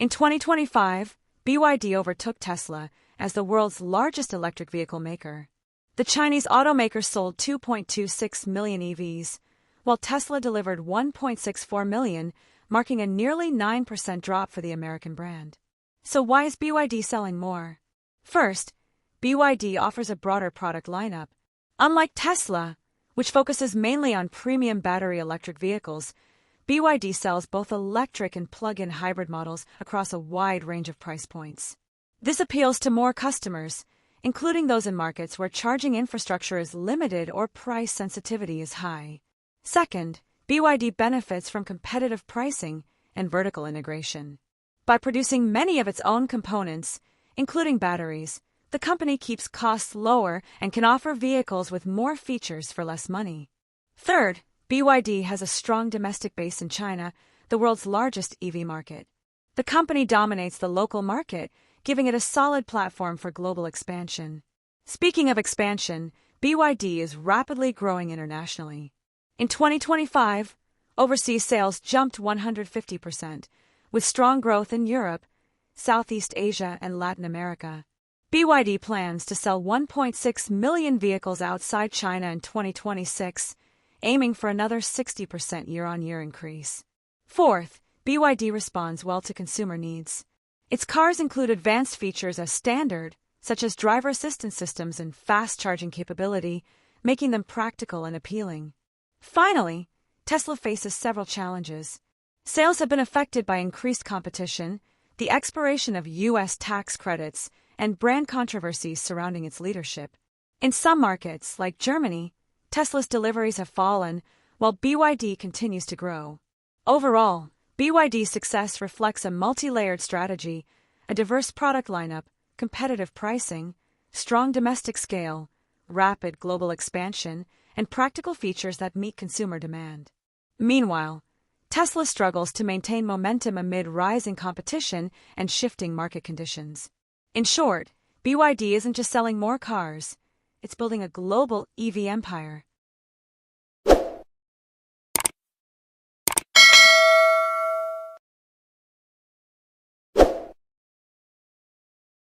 In 2025, BYD overtook Tesla as the world's largest electric vehicle maker. The Chinese automaker sold 2.26 million EVs, while Tesla delivered 1.64 million, marking a nearly 9% drop for the American brand. So why is BYD selling more? First, BYD offers a broader product lineup. Unlike Tesla, which focuses mainly on premium battery electric vehicles, BYD sells both electric and plug-in hybrid models across a wide range of price points. This appeals to more customers, including those in markets where charging infrastructure is limited or price sensitivity is high. Second, BYD benefits from competitive pricing and vertical integration. By producing many of its own components, including batteries, the company keeps costs lower and can offer vehicles with more features for less money. Third, BYD has a strong domestic base in China, the world's largest EV market. The company dominates the local market, giving it a solid platform for global expansion. Speaking of expansion, BYD is rapidly growing internationally. In 2025, overseas sales jumped 150%, with strong growth in Europe, Southeast Asia, and Latin America. BYD plans to sell 1.6 million vehicles outside China in 2026, aiming for another 60% year-on-year increase. Fourth, BYD responds well to consumer needs. Its cars include advanced features as standard, such as driver assistance systems and fast charging capability, making them practical and appealing. Finally, Tesla faces several challenges. Sales have been affected by increased competition, the expiration of U.S. tax credits, and brand controversies surrounding its leadership. In some markets, like Germany, Tesla's deliveries have fallen, while BYD continues to grow. Overall, BYD's success reflects a multi-layered strategy, a diverse product lineup, competitive pricing, strong domestic scale, rapid global expansion, and practical features that meet consumer demand. Meanwhile, Tesla struggles to maintain momentum amid rising competition and shifting market conditions. In short, BYD isn't just selling more cars, it's building a global EV empire.